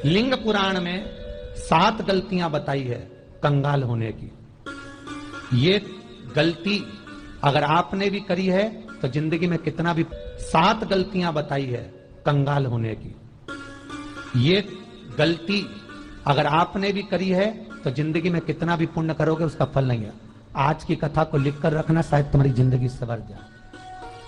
लिंग पुराण में 7 गलतियां बताई है कंगाल होने की। ये गलती अगर आपने भी करी है तो जिंदगी में कितना भी 7 गलतियां बताई है कंगाल होने की। ये गलती अगर आपने भी करी है तो जिंदगी में कितना भी पुण्य करोगे उसका फल नहीं है। आज की कथा को लिखकर रखना, शायद तुम्हारी जिंदगी सवर जाए।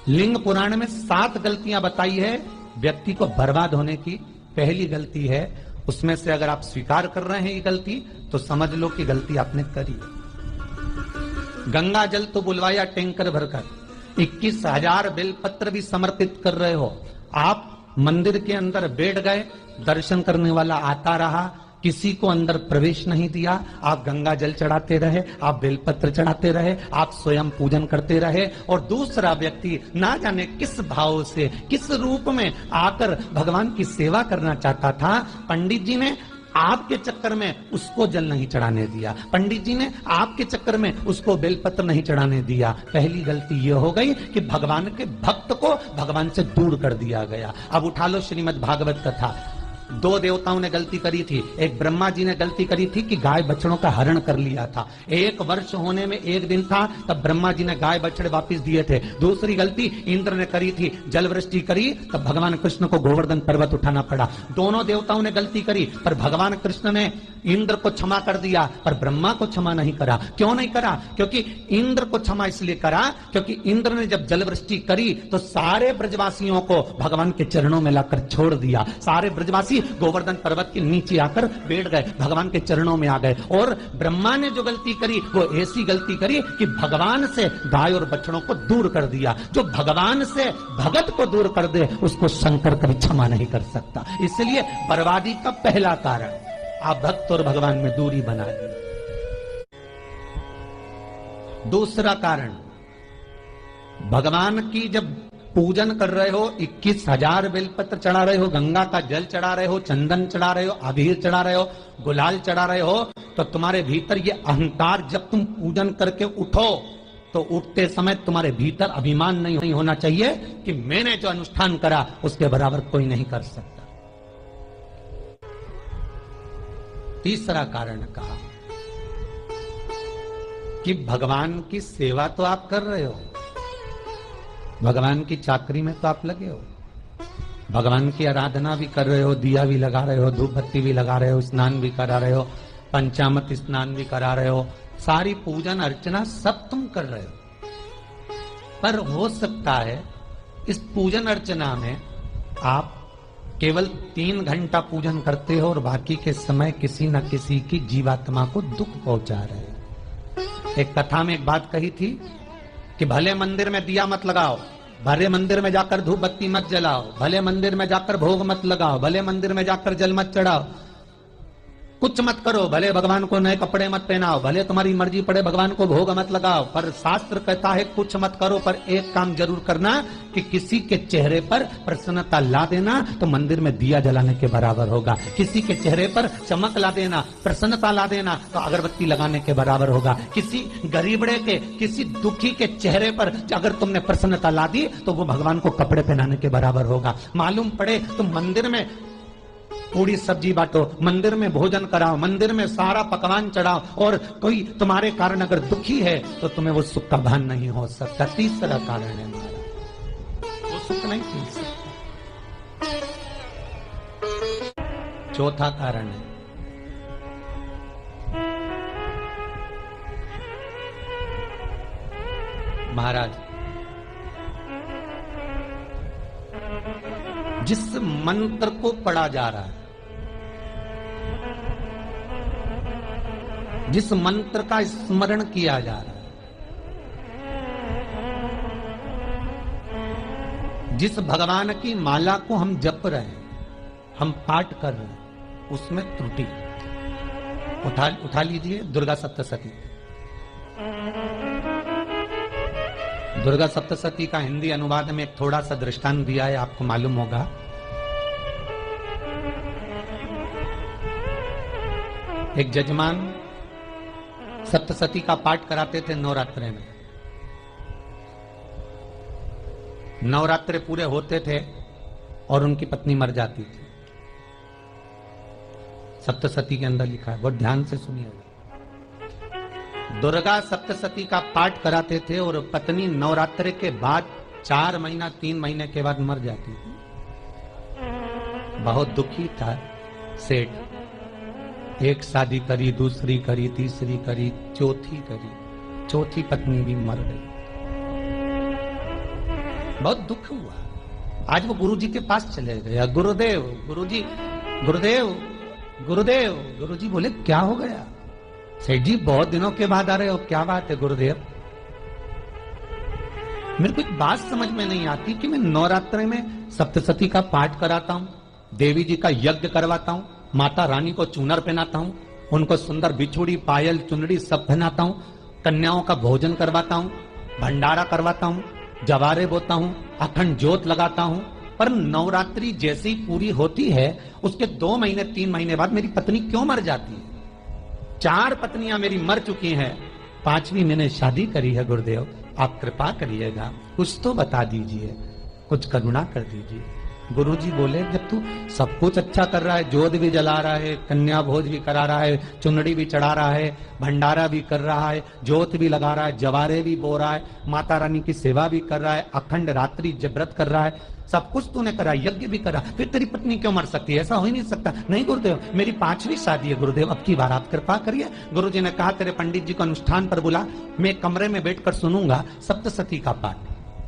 लिंग पुराण में 7 गलतियां बताई है व्यक्ति को बर्बाद होने की। पहली गलती है, उसमें से अगर आप स्वीकार कर रहे हैं ये गलती तो समझ लो कि गलती आपने करी है। गंगा जल तो बुलवाया टैंकर भरकर, 21,000 बेलपत्र भी समर्पित कर रहे हो। आप मंदिर के अंदर बैठ गए, दर्शन करने वाला आता रहा, किसी को अंदर प्रवेश नहीं दिया। आप गंगा जल चढ़ाते रहे, आप बेलपत्र चढ़ाते रहे, आप स्वयं पूजन करते रहे, और दूसरा व्यक्ति ना जाने किस भाव से, किस रूप में आकर भगवान की सेवा करना चाहता था। पंडित जी ने आपके चक्कर में उसको जल नहीं चढ़ाने दिया, पंडित जी ने आपके चक्कर में उसको बेलपत्र नहीं चढ़ाने दिया। पहली गलती यह हो गई कि भगवान के भक्त को भगवान से दूर कर दिया गया। अब उठा लो श्रीमद् भागवत कथा। 2 देवताओं ने गलती करी थी। एक ब्रह्मा जी ने गलती करी थी कि गाय बछड़ों का हरण कर लिया था। 1 वर्ष होने में 1 दिन था तब ब्रह्मा जी ने गाय बछड़े वापस दिए थे। दूसरी गलती इंद्र ने करी थी, जल वृष्टि करी तब भगवान कृष्ण को गोवर्धन पर्वत उठाना पड़ा। दोनों देवताओं ने गलती करी, पर भगवान कृष्ण ने इंद्र को क्षमा कर दिया पर ब्रह्मा को क्षमा नहीं करा। क्यों नहीं करा? क्योंकि इंद्र को क्षमा इसलिए करा क्योंकि इंद्र ने जब जल वृष्टि करी तो सारे ब्रजवासियों को भगवान के चरणों में लाकर छोड़ दिया। सारे ब्रजवासी गोवर्धन पर्वत के नीचे आकर बैठ गए, भगवान के चरणों में आ गए। और ब्रह्मा ने जो गलती करी वो ऐसी गलती करी कि भगवान से गाय और बछड़ों को दूर कर दिया। जो भगवान से भगत को दूर कर दे उसको शंकर कभी क्षमा नहीं कर सकता। इसलिए बर्बादी का पहला कारण आप भक्त और भगवान में दूरी बना ली। दूसरा कारण, भगवान की जब पूजन कर रहे हो, 21,000 बेलपत्र चढ़ा रहे हो, गंगा का जल चढ़ा रहे हो, चंदन चढ़ा रहे हो, अबीर चढ़ा रहे हो, गुलाल चढ़ा रहे हो, तो तुम्हारे भीतर ये अहंकार, जब तुम पूजन करके उठो तो उठते समय तुम्हारे भीतर अभिमान नहीं होना चाहिए कि मैंने जो अनुष्ठान करा उसके बराबर कोई नहीं कर सकता। तीसरा कारण कहा कि भगवान की सेवा तो आप कर रहे हो, भगवान की चाकरी में तो आप लगे हो, भगवान की आराधना भी कर रहे हो, दिया भी लगा रहे हो, धूप बत्ती भी लगा रहे हो, स्नान भी करा रहे हो, पंचामृत स्नान भी करा रहे हो, सारी पूजन अर्चना सब तुम कर रहे हो। पर हो सकता है इस पूजन अर्चना में आप केवल 3 घंटा पूजन करते हो और बाकी के समय किसी न किसी की जीवात्मा को दुख पहुंचा रहे हो। एक कथा में एक बात कही थी कि भले मंदिर में दिया मत लगाओ, भले मंदिर में जाकर धूप बत्ती मत जलाओ, भले मंदिर में जाकर भोग मत लगाओ, भले मंदिर में जाकर जल मत चढ़ाओ, कुछ मत करो, भले भगवान को नए कपड़े मत पहनाओ, भले तुम्हारी मर्जी पड़े भगवान को भोग मत लगाओ, पर शास्त्र कहता है कुछ मत करो, पर एक काम जरूर करना कि किसी के चेहरे पर प्रसन्नता ला देना तो मंदिर में दिया जलाने के बराबर होगा। किसी के चेहरे पर चमक ला देना, प्रसन्नता ला देना तो अगरबत्ती लगाने के बराबर होगा। किसी गरीबड़े के, किसी दुखी के चेहरे पर अगर तुमने प्रसन्नता ला दी तो वो भगवान को कपड़े पहनाने के बराबर होगा। मालूम पड़े तुम मंदिर में पूरी सब्जी बांटो, मंदिर में भोजन कराओ, मंदिर में सारा पकवान चढ़ाओ, और कोई तुम्हारे कारण अगर दुखी है तो तुम्हें वो सुख का भान नहीं हो सकता। तीसरा कारण है हमारा, वो सुख नहीं मिल सकता। चौथा कारण है महाराज, जिस मंत्र को पढ़ा जा रहा है, जिस मंत्र का स्मरण किया जा रहा है, जिस भगवान की माला को हम जप रहे हैं, हम पाठ कर रहे हैं, उसमें त्रुटि। उठा लीजिए दुर्गा सप्तशती। दुर्गा सप्तशती का हिंदी अनुवाद में एक थोड़ा सा दृष्टांत दिया है, आपको मालूम होगा। एक जजमान सप्तशती का पाठ कराते थे नवरात्रे में। नवरात्रे पूरे होते थे और उनकी पत्नी मर जाती थी। सप्तशती के अंदर लिखा है, बहुत ध्यान से सुनिएगा। दुर्गा सप्तशती का पाठ कराते थे और पत्नी नवरात्र के बाद 4 महीना 3 महीने के बाद मर जाती थी। बहुत दुखी था सेठ। एक शादी करी, दूसरी करी, तीसरी करी, चौथी करी, चौथी पत्नी भी मर गई। बहुत दुख हुआ। आज वो गुरुजी के पास चले गए, गुरुदेव, गुरुजी, गुरुदेव, गुरुदेव। गुरुजी बोले क्या हो गया? सेठ जी बहुत दिनों के बाद आ रहे हो, क्या बात है गुरुदेव? मेरे को एक बात समझ में नहीं आती कि मैं नवरात्र में सप्तशती का पाठ कराता हूं, देवी जी का यज्ञ करवाता हूं, माता रानी को चूनर पहनाता हूं, उनको सुंदर बिछुड़ी, पायल, चुनरी सब पहनाता हूं, कन्याओं का भोजन करवाता हूं, भंडारा करवाता हूं, जवारे बोता हूं, अखंड ज्योत लगाता हूं, पर नवरात्रि जैसी पूरी होती है उसके 2 महीने 3 महीने बाद मेरी पत्नी क्यों मर जाती है? 4 पत्नियां मेरी मर चुकी हैं, 5वीं मैंने शादी करी है। गुरुदेव आप कृपा करिएगा, कुछ तो बता दीजिए, कुछ करुणा कर दीजिए। गुरुजी बोले जब तू सब कुछ अच्छा कर रहा है, जोत भी जला रहा है, कन्या भोज भी करा रहा है, चुनड़ी भी चढ़ा रहा है, भंडारा भी कर रहा है, जोत भी लगा रहा है, जवारे भी बो रहा है, माता रानी की सेवा भी कर रहा है, अखंड रात्रि व्रत कर रहा है, सब कुछ तूने करा, यज्ञ भी करा, फिर तेरी पत्नी क्यों मर सकती है? ऐसा हो ही नहीं सकता। नहीं गुरुदेव मेरी 5वीं शादी है गुरुदेव, अब की बार आप कृपा करिए। गुरुजी ने कहा तेरे पंडित जी को अनुष्ठान पर बुला, मैं कमरे में बैठकर सुनूंगा सप्तशती का पाठ,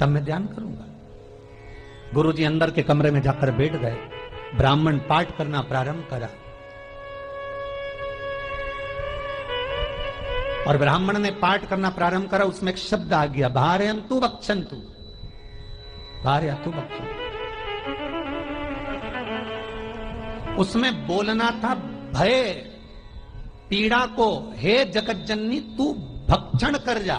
तब मैं ध्यान करूंगा। गुरुजी अंदर के कमरे में जाकर बैठ गए, ब्राह्मण पाठ करना प्रारंभ करा और ब्राह्मण ने पाठ करना प्रारंभ करा। उसमें एक शब्द आ गया, भार्यन्तु भक्षन्तु, भार्यन्तु भक्षन्तु। उसमें बोलना था भय पीड़ा को, हे जगज्जननी तू भक्षण कर जा,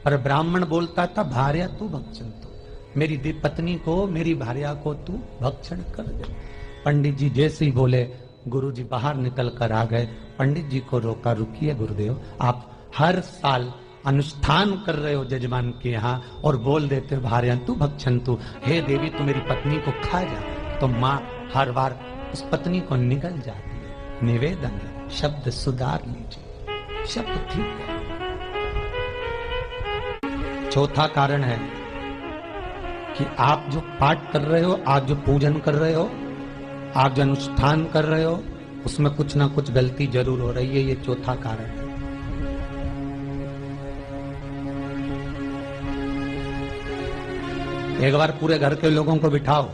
पर ब्राह्मण बोलता था भार्यन्तु भक्षन्तु, मेरी पत्नी को, मेरी भार्या को तू भक्षण कर दे। पंडित जी जैसे ही बोले गुरुजी बाहर निकल कर आ गए। पंडित जी को रोका, रुकिए गुरुदेव आप हर साल अनुष्ठान कर रहे हो जजमान के यहाँ और बोल देते हो भार्यन्तु भक्षन्तु, हे देवी तू मेरी पत्नी को खा जा, तो माँ हर बार उस पत्नी को निगल जाती है। निवेदन है, शब्द सुधार लीजिए, शब्द ठीक है। चौथा कारण है कि आप जो पाठ कर रहे हो, आप जो पूजन कर रहे हो, आप जो अनुष्ठान कर रहे हो, उसमें कुछ ना कुछ गलती जरूर हो रही है। ये चौथा कारण है। एक बार पूरे घर के लोगों को बिठाओ,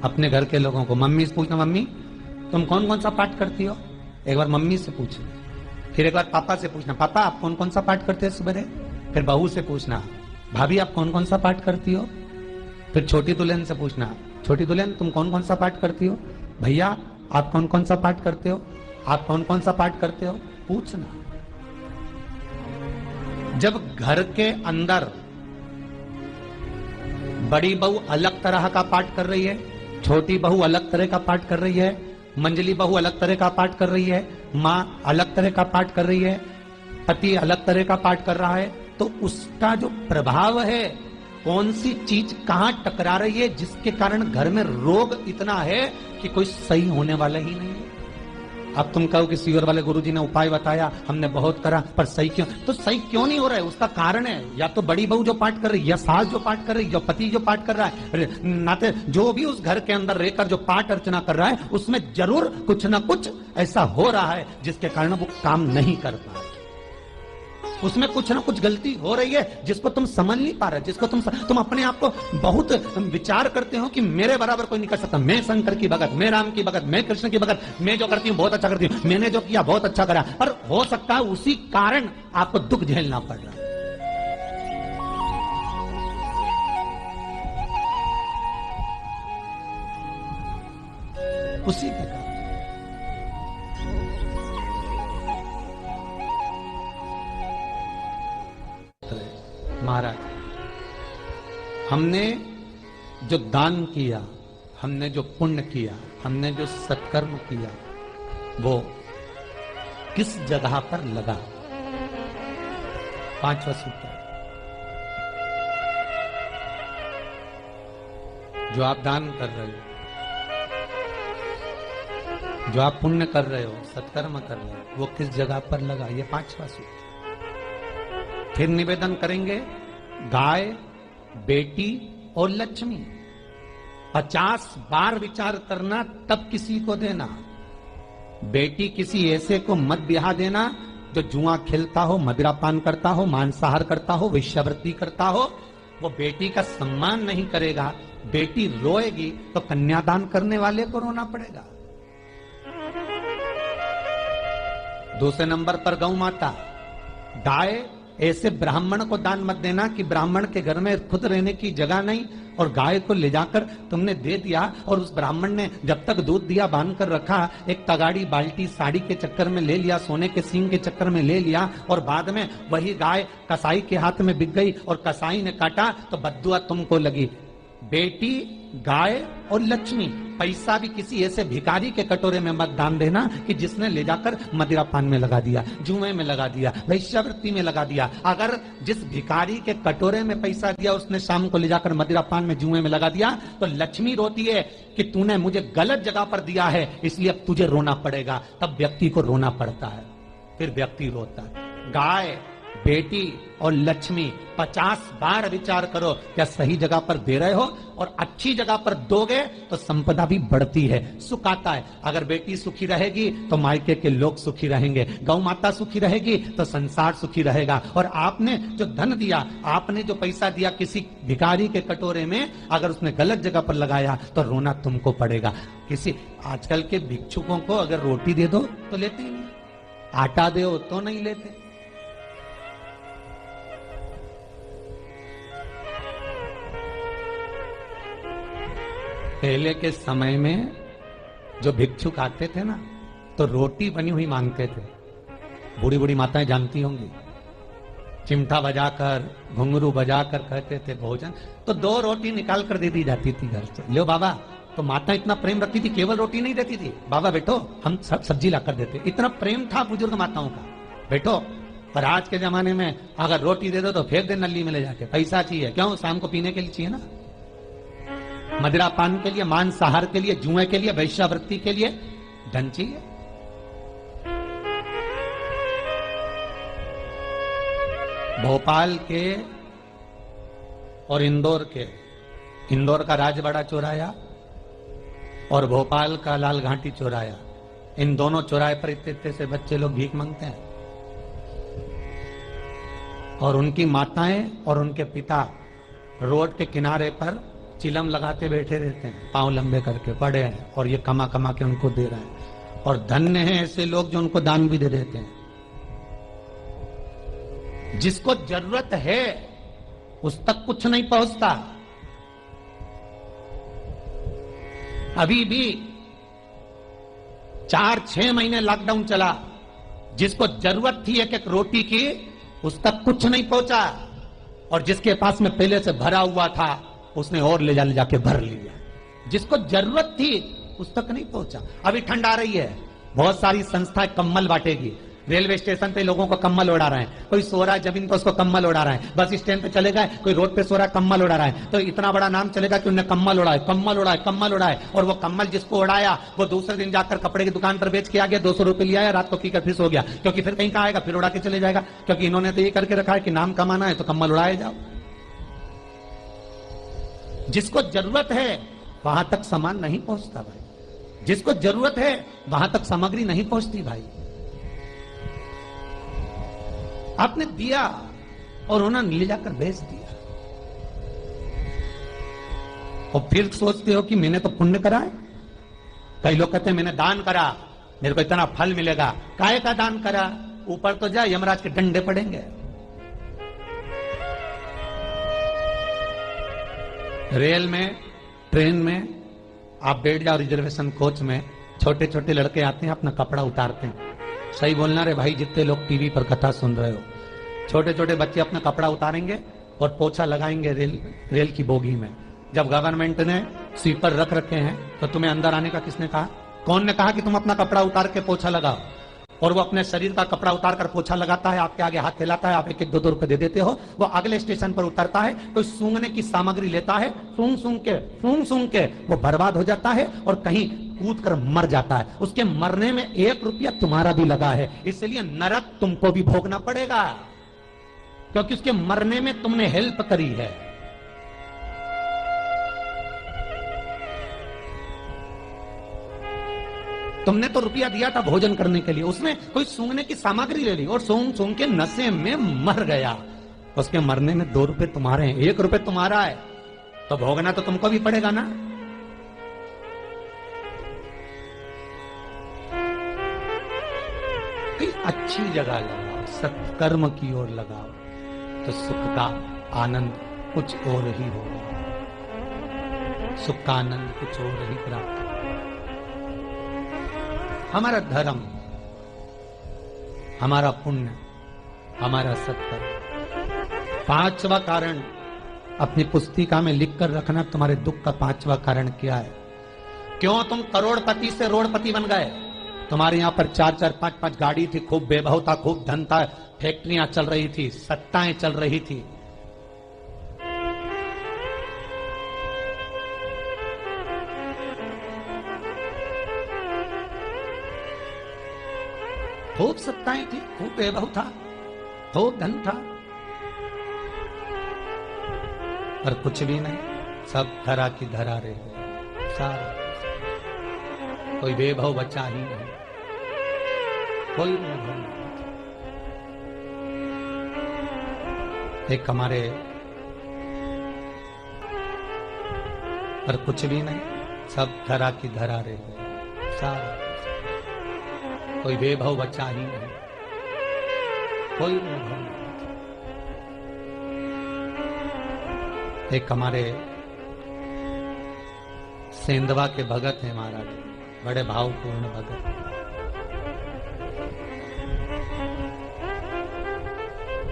अपने घर के लोगों को, मम्मी से पूछना मम्मी तुम कौन कौन सा पाठ करती हो? एक बार मम्मी से पूछना। फिर एक बार पापा से पूछना, पापा आप कौन कौन सा पाठ करते हैं सुबह? फिर बहू से पूछना, भाभी आप कौन कौन सा पाठ करती हो? फिर छोटी दुल्हन से पूछना, छोटी दुल्हन तुम कौन कौन सा पाठ करती हो? भैया आप कौन कौन सा पाठ करते हो? आप कौन कौन सा पाठ करते हो? पूछना। जब घर के अंदर बड़ी बहू अलग तरह का पाठ कर रही है, छोटी बहू अलग तरह का पाठ कर रही है, मंजली बहू अलग तरह का पाठ कर रही है, माँ अलग तरह का पाठ कर रही है, पति अलग तरह का पाठ कर रहा है, तो उसका जो प्रभाव है, कौन सी चीज कहां टकरा रही है, जिसके कारण घर में रोग इतना है कि कोई सही होने वाला ही नहीं है। अब तुम कहो कि सीवर वाले गुरुजी ने उपाय बताया, हमने बहुत करा, पर सही क्यों? तो सही क्यों नहीं हो रहा है? उसका कारण है या तो बड़ी बहू जो पाठ कर रही है, या सास जो पाठ कर रही है, या पति जो पाठ कर रहा है, नाते जो भी उस घर के अंदर रहकर जो पाठ अर्चना कर रहा है, उसमें जरूर कुछ ना कुछ ऐसा हो रहा है जिसके कारण वो काम नहीं कर पा रहा। उसमें कुछ ना कुछ गलती हो रही है जिसको तुम समझ नहीं पा रहे, जिसको तुम अपने आप को बहुत विचार करते हो कि मेरे बराबर कोई नहीं कर सकता, मैं शंकर की भगत, मैं राम की भगत, मैं कृष्ण की भगत, मैं जो करती हूँ बहुत अच्छा करती हूँ, मैंने जो किया बहुत अच्छा करा, पर हो सकता है उसी कारण आपको दुख झेलना पड़ रहा है। उसी के कारण महाराज हमने जो दान किया, हमने जो पुण्य किया, हमने जो सत्कर्म किया, वो किस जगह पर लगा? 5वां सूत्र, जो आप दान कर रहे हो, जो आप पुण्य कर रहे हो, सत्कर्म कर रहे हो, वो किस जगह पर लगा, ये 5वां सूत्र। फिर निवेदन करेंगे, गाय, बेटी और लक्ष्मी 50 बार विचार करना, तब किसी को देना। बेटी किसी ऐसे को मत ब्याह देना जो जुआ खेलता हो, मदिरापान करता हो, मांसाहार करता हो, वेश्यावृत्ति करता हो। वो बेटी का सम्मान नहीं करेगा। बेटी रोएगी तो कन्यादान करने वाले को रोना पड़ेगा। दूसरे नंबर पर गौ माता। गाय ऐसे ब्राह्मण को दान मत देना कि ब्राह्मण के घर में खुद रहने की जगह नहीं और गाय को ले जाकर तुमने दे दिया और उस ब्राह्मण ने जब तक दूध दिया बांध कर रखा, एक तगाड़ी बाल्टी साड़ी के चक्कर में ले लिया, सोने के सींग के चक्कर में ले लिया और बाद में वही गाय कसाई के हाथ में बिक गई और कसाई ने काटा तो बद्दुआ तुमको लगी। बेटी, गाय और लक्ष्मी, पैसा भी किसी ऐसे भिखारी के कटोरे में मत दान देना कि जिसने ले जाकर मदिरापान में लगा दिया, जुए में लगा दिया, वेश्यावृत्ति में लगा दिया। अगर जिस भिखारी के कटोरे में पैसा दिया उसने शाम को ले जाकर मदिरापान में, जुए में लगा दिया, तो लक्ष्मी रोती है कि तूने मुझे गलत जगह पर दिया है, इसलिए अब तुझे रोना पड़ेगा। तब व्यक्ति को रोना पड़ता है, फिर व्यक्ति रोता है। गाय, बेटी और लक्ष्मी 50 बार विचार करो, क्या सही जगह पर दे रहे हो? और अच्छी जगह पर दोगे तो संपदा भी बढ़ती है, सुख आता है। अगर बेटी सुखी रहेगी तो मायके के लोग सुखी रहेंगे, गौ माता सुखी रहेगी तो संसार सुखी रहेगा। और आपने जो धन दिया, आपने जो पैसा दिया किसी भिखारी के कटोरे में, अगर उसने गलत जगह पर लगाया तो रोना तुमको पड़ेगा। किसी आजकल के भिक्षुकों को अगर रोटी दे दो तो लेते ही नहीं, आटा दो तो नहीं लेते। पहले के समय में जो भिक्षुक आते थे ना, तो रोटी बनी हुई मांगते थे। बूढ़ी बूढ़ी माताएं जानती होंगी, चिमटा बजाकर, घुंघरू बजाकर कहते थे भोजन, तो 2 रोटी निकाल कर दे दी जाती थी घर से। लो बाबा, तो माता इतना प्रेम रखती थी, केवल रोटी नहीं देती थी, बाबा बैठो हम सब सब्जी लाकर देते। इतना प्रेम था बुजुर्ग माताओं का, बैठो। पर आज के जमाने में अगर रोटी दे दो तो फेंक दे नली में ले जाके। पैसा चाहिए, क्यों? शाम को पीने के लिए चाहिए ना, मदिरापान के लिए, मांसाहार के लिए, जुए के लिए, वेश्यावृत्ति के लिए धन चाहिए। भोपाल के और इंदौर के, इंदौर का राजवाड़ा चौराया और भोपाल का लाल घाटी चौराया, इन दोनों चौराहे पर इतने से बच्चे लोग भीख मांगते हैं और उनकी माताएं और उनके पिता रोड के किनारे पर चिलम लगाते बैठे रहते हैं, पांव लंबे करके पड़े हैं, और ये कमा कमा के उनको दे रहे हैं। और धन्य हैं ऐसे लोग जो उनको दान भी दे देते हैं। जिसको जरूरत है उस तक कुछ नहीं पहुंचता। अभी भी 4-6 महीने लॉकडाउन चला, जिसको जरूरत थी एक एक रोटी की, उस तक कुछ नहीं पहुंचा। और जिसके पास में पहले से भरा हुआ था उसने और ले जाके भर लिया। जिसको जरूरत थी उस तक नहीं पहुंचा। अभी ठंड आ रही है, बहुत सारी संस्थाएं कंबल बांटेगी। रेलवे स्टेशन पे लोगों को कंबल उड़ा रहे हैं, कोई सो रहा है जमीन पर उसको कंबल उड़ा रहे हैं, बस स्टैंड पे चले गए कोई रोड पे सो रहा है कंबल उड़ा रहा है, तो इतना बड़ा नाम चलेगा कि उन्हें कंबल उड़ाए, कंबल उड़ाए, कंबल उड़ाए। और वो कंबल जिसको उड़ाया वो दूसरे दिन जाकर कपड़े की दुकान पर बेच के आ गया, 200 रुपए लिया, रात को पीकर फिर सो गया, क्योंकि फिर कहीं का आएगा, फिर उड़ा के चले जाएगा। क्योंकि इन्होंने तो ये करके रखा है कि नाम कमाना है तो कंबल उड़ाए जाओ। जिसको जरूरत है वहां तक सामान नहीं पहुंचता भाई, जिसको जरूरत है वहां तक सामग्री नहीं पहुंचती भाई। आपने दिया और उन्होंने ले जाकर बेच दिया, और फिर सोचते हो कि मैंने तो पुण्य करा है। कई लोग कहते हैं मैंने दान करा, मेरे को इतना फल मिलेगा। काहे का दान करा? ऊपर तो जा, यमराज के डंडे पड़ेंगे। रेल में, ट्रेन में आप बैठ जाओ, रिजर्वेशन कोच में, छोटे छोटे लड़के आते हैं, अपना कपड़ा उतारते हैं। सही बोलना रे भाई, जितने लोग टीवी पर कथा सुन रहे हो, छोटे छोटे बच्चे अपना कपड़ा उतारेंगे और पोछा लगाएंगे रेल की बोगी में। जब गवर्नमेंट ने स्वीपर रख रखे हैं तो तुम्हें अंदर आने का किसने कहा? कौन ने कहा कि तुम अपना कपड़ा उतार के पोछा लगाओ? और वो अपने शरीर का कपड़ा उतार कर पोछा लगाता है, आपके आगे हाथ फैलाता है, आप 1-1, 2-2 रुपए दे देते हो। वो अगले स्टेशन पर उतरता है, कोई सूंघने की सामग्री लेता है, सूंघ सूंघ के वो बर्बाद हो जाता है। और कहीं कूद कर मर जाता है, उसके मरने में 1 रुपया तुम्हारा भी लगा है, इसलिए नरक तुमको भी भोगना पड़ेगा, क्योंकि उसके मरने में तुमने हेल्प करी है। तुमने तो रुपया दिया था भोजन करने के लिए, उसने कोई सूंघने की सामग्री ले ली और सूंघ सूंघ के नशे में मर गया, उसके मरने में 2 रुपए तुम्हारे हैं, 1 रुपए तुम्हारा है, तो भोगना तो तुमको भी पड़ेगा ना। कहीं अच्छी जगह लगाओ, सत्कर्म की ओर लगाओ, तो सुख का आनंद कुछ और ही होगा, सुख का आनंद कुछ और ही प्राप्त होगा। हमारा धर्म, हमारा पुण्य, हमारा सत्कर्म। 5वां कारण अपनी पुस्तिका में लिखकर रखना, तुम्हारे दुख का 5वां कारण क्या है। क्यों तुम करोड़पति से रोड़पति बन गए। तुम्हारे यहां पर 4-4, 5-5 गाड़ी थी, खूब वैभव था, खूब धन था, फैक्ट्रियां चल रही थी, सत्ताएं चल रही थी, खूब सत्ताएं थी, खूब वैभव था, खूब धन था, पर कुछ भी नहीं, सब धरा की धरा रह गए, सारा कोई वैभव बचा ही नहीं, कोई वैभव नहीं। एक हमारे, पर कुछ भी नहीं, सब धरा की धरा रह गए, सारा कोई वैभव बचा ही नहीं, कोई वैभव नहीं। एक हमारे सेंधवा के भगत हैं महाराज, बड़े भावपूर्ण भगत।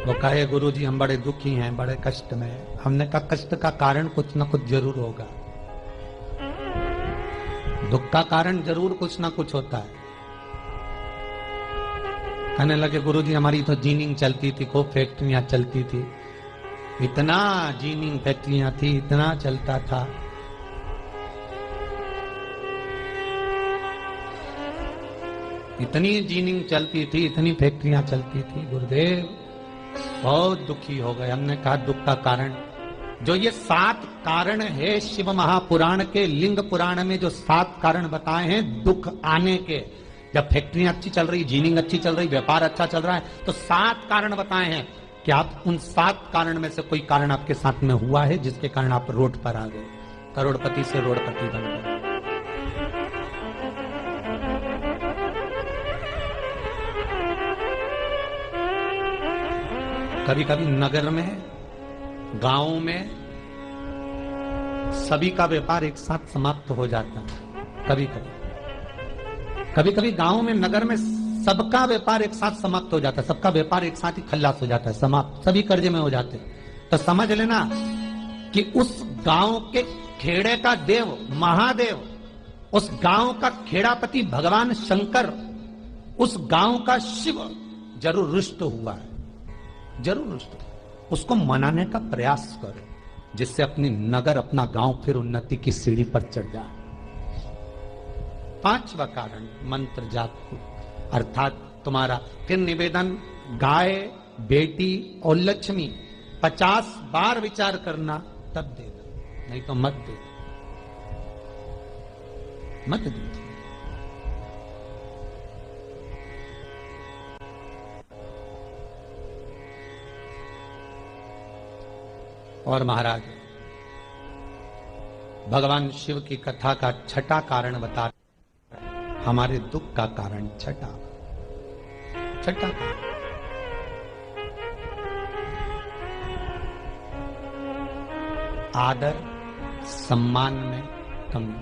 वो कहे गुरुजी हम बड़े दुखी हैं, बड़े कष्ट में। हमने कहा कष्ट का कारण कुछ ना कुछ जरूर होगा, दुख का कारण जरूर कुछ ना कुछ होता है। कहने लगे गुरुजी हमारी तो जीनिंग चलती थी, खूब फैक्ट्रियां चलती थी, इतना जीनिंग फैक्ट्रियां थी, इतना चलता था, इतनी जीनिंग चलती थी, इतनी फैक्ट्रियां चलती थी, गुरुदेव बहुत दुखी हो गए। हमने कहा दुख का कारण, जो ये 7 कारण है शिव महापुराण के लिंग पुराण में जो 7 कारण बताए हैं दुख आने के, जब फैक्ट्रियां अच्छी चल रही, जीनिंग अच्छी चल रही, व्यापार अच्छा चल रहा है, तो 7 कारण बताए हैं कि आप उन 7 कारण में से कोई कारण आपके साथ में हुआ है जिसके कारण आप रोड पर आ गए, करोड़पति से रोडपति बन गए। कभी कभी नगर में, गांव में सभी का व्यापार एक साथ समाप्त हो जाता है। कभी कभी गांव में, नगर में सबका व्यापार एक साथ समाप्त हो जाता है, सबका व्यापार एक साथ ही खल्लास हो जाता है, समाप्त, सभी कर्जे में हो जाते हैं। तो समझ लेना कि उस गांव के खेड़े का देव महादेव, उस गांव का खेड़ापति भगवान शंकर, उस गांव का शिव जरूर रुष्ट हुआ है, जरूर रुष्ट। उसको मनाने का प्रयास करो जिससे अपनी नगर, अपना गांव फिर उन्नति की सीढ़ी पर चढ़ जाए। 5वां कारण मंत्र जाप, अर्थात तुम्हारा फिर निवेदन, गाय, बेटी और लक्ष्मी 50 बार विचार करना, तब देना, नहीं तो मत दे, मत दे। और महाराज भगवान शिव की कथा का 6ठा कारण बता, हमारे दुख का कारण 6ठा कारण, आदर सम्मान में कमी।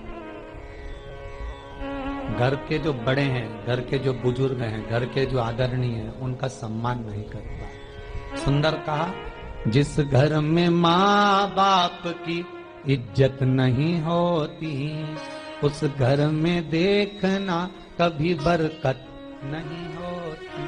घर के जो बड़े हैं, घर के जो बुजुर्ग हैं, घर के जो आदरणीय हैं, उनका सम्मान नहीं करता। सुंदर कहा, जिस घर में माँ बाप की इज्जत नहीं होती, उस घर में देखना कभी बरकत नहीं होती।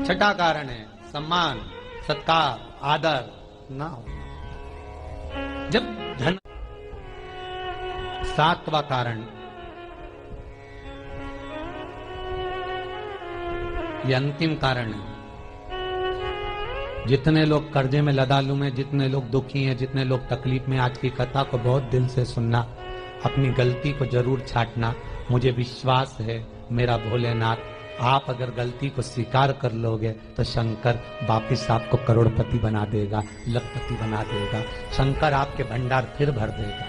छठा कारण है सम्मान, सत्कार, आदर ना हो। जब धन, सातवां कारण, ये अंतिम कारण है। जितने लोग कर्जे में लदालू में, जितने लोग दुखी हैं, जितने लोग तकलीफ में, आज की कथा को बहुत दिल से सुनना, अपनी गलती को जरूर छांटना। मुझे विश्वास है मेरा भोलेनाथ, आप अगर गलती को स्वीकार कर लोगे तो शंकर वापिस आपको करोड़पति बना देगा, लखपति बना देगा। शंकर आपके भंडार फिर भर देगा।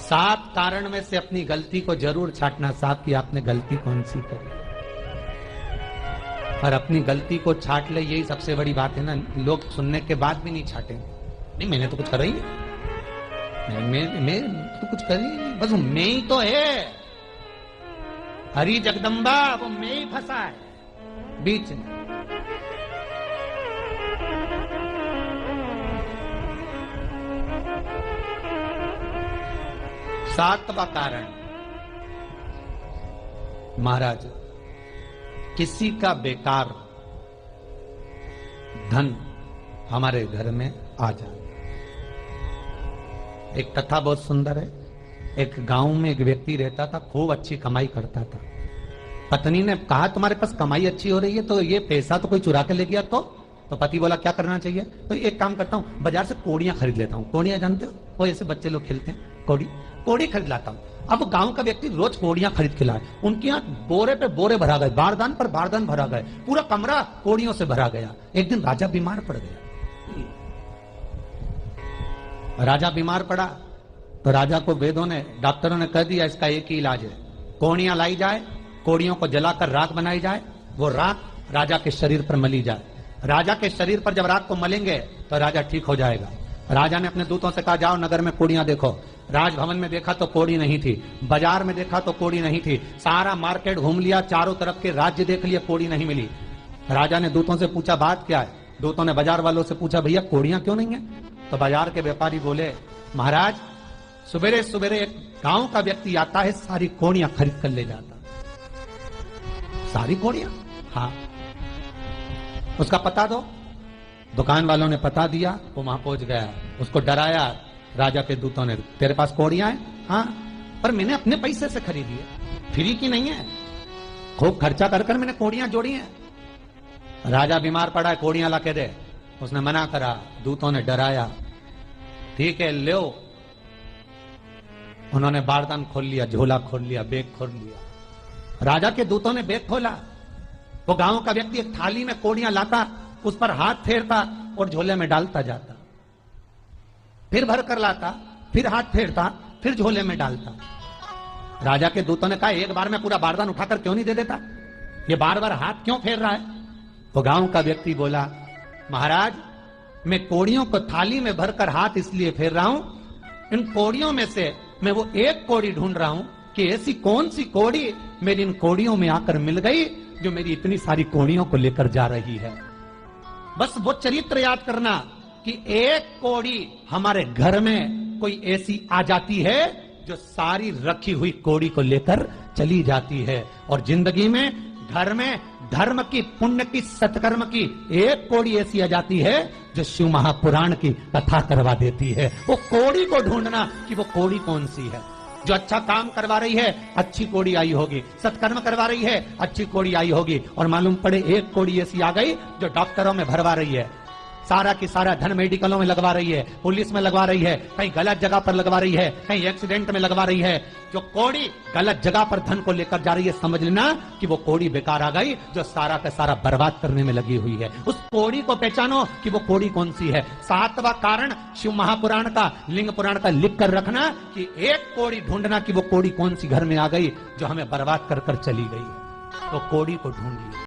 7 कारण में से अपनी गलती को जरूर छांटना साहब कि आपने गलती कौन सी करी, और अपनी गलती को छाट ले, यही सबसे बड़ी बात है ना। लोग सुनने के बाद भी नहीं छाटेंगे, नहीं मैंने तो कुछ करा ही नहीं, मैं तो कुछ कर ही नहीं, बस मैं ही तो है, हरी जगदम्बा वो मैं ही फंसा है बीच में। सातवां कारण, महाराज किसी का बेकार धन हमारे घर में आ जाए। एक कथा बहुत सुंदर है। एक गांव में एक व्यक्ति रहता था, खूब अच्छी कमाई करता था। पत्नी ने कहा तुम्हारे पास कमाई अच्छी हो रही है तो ये पैसा तो कोई चुरा के ले गया तो पति बोला क्या करना चाहिए, तो एक काम करता हूं, बाजार से कोड़ियां खरीद लेता हूं। कोड़ियां जानते हो, वो ऐसे बच्चे लोग खेलते हैं, कोड़ी खरीद लाता हूं। अब गांव का व्यक्ति रोज कोड़ियां खरीद के लाए, उनके यहाँ बोरे पे बोरे भरा गए, बारदान पर बारदान भरा गए, पूरा कमरा कोड़ियों से भरा गया। एक दिन राजा बीमार पड़ गया। राजा बीमार पड़ा तो राजा को वेदों ने, डॉक्टरों ने कह दिया इसका एक ही इलाज है, कोड़ियां लाई जाए, कोड़ियों को जलाकर राख बनाई जाए, वो राख राजा के शरीर पर मली जाए। राजा के शरीर पर जब राख को मलेंगे तो राजा ठीक हो जाएगा। राजा ने अपने दूतों से कहा जाओ नगर में कोड़ियां देखो। राजभवन में देखा तो कोड़ी नहीं थी, बाजार में देखा तो कोड़ी नहीं थी, सारा मार्केट घूम लिया, चारों तरफ के राज्य देख लिए, कोड़ी नहीं मिली। राजा ने दूतों से पूछा बात क्या है। दूतों ने बाजार वालों से पूछा भैया कोड़ियां क्यों नहीं है। तो बाजार के व्यापारी बोले महाराज सुबेरे सुबेरे एक गांव का व्यक्ति आता है, सारी कोड़ियां खरीद कर ले जाता। सारी कोड़ियां? हाँ। उसका पता दो। दुकान वालों ने पता दिया, वो वहां पहुंच गया, उसको डराया। राजा के दूतों ने, तेरे पास कोड़ियां हैं? हाँ, पर मैंने अपने पैसे से खरीदी है, फ्री की नहीं है, खूब खर्चा कर मैंने कोड़ियां जोड़ी हैं। राजा बीमार पड़ा है, कोड़ियां ला के दे। उसने मना करा, दूतों ने डराया, ठीक है लो। उन्होंने बारदान खोल लिया, झोला खोल लिया, बैग खोल लिया। राजा के दूतों ने बैग खोला, वो गांव का व्यक्ति एक थाली में कोड़ियां लाता, उस पर हाथ फेरता और झोले में डालता जाता, फिर भर कर लाता, फिर हाथ फेरता, फिर झोले में डालता। राजा के दूतों ने कहा एक बार में पूरा बारदान उठाकर क्यों नहीं दे देता, ये बार बार हाथ क्यों फेर रहा है। वो गांव का व्यक्ति बोला महाराज मैं कोड़ियों को थाली में भरकर हाथ इसलिए फेर रहा हूं, इन कोड़ियों में से मैं वो एक कोड़ी ढूंढ रहा हूं कि ऐसी कौन सी कोड़ी मेरी इन कोड़ियों में आकर मिल गई जो मेरी इतनी सारी कोड़ियों को लेकर जा रही है। बस वो चरित्र याद करना कि एक कोड़ी हमारे घर में कोई ऐसी आ जाती है जो सारी रखी हुई कोड़ी को लेकर चली जाती है। और जिंदगी में घर में धर्म की, पुण्य की, सत्कर्म की एक कोड़ी ऐसी आ जाती है जो शिव महापुराण की कथा करवा देती है। वो कोड़ी को ढूंढना कि वो कोड़ी कौन सी है। जो अच्छा काम करवा रही है अच्छी कोड़ी आई होगी, सत्कर्म करवा रही है अच्छी कोड़ी आई होगी। और मालूम पड़े एक कोड़ी ऐसी आ गई जो डॉक्टरों में भरवा रही है, सारा की सारा धन मेडिकलों में लगवा रही है, पुलिस में लगवा रही है, कहीं गलत जगह पर लगवा रही है, कहीं एक्सीडेंट में लगवा रही है। जो कोड़ी गलत जगह पर धन को लेकर जा रही है, समझ लेना कि वो कोड़ी बेकार आ गई जो सारा का सारा बर्बाद करने में लगी हुई है। उस कोड़ी को पहचानो कि वो कोड़ी कौन सी है। 7वां कारण शिव महापुराण का, लिंग पुराण का लिख कर रखना कि एक कोड़ी ढूंढना कि वो कोड़ी कौन सी घर में आ गई जो हमें बर्बाद कर चली गई। तो कोड़ी को ढूंढिए।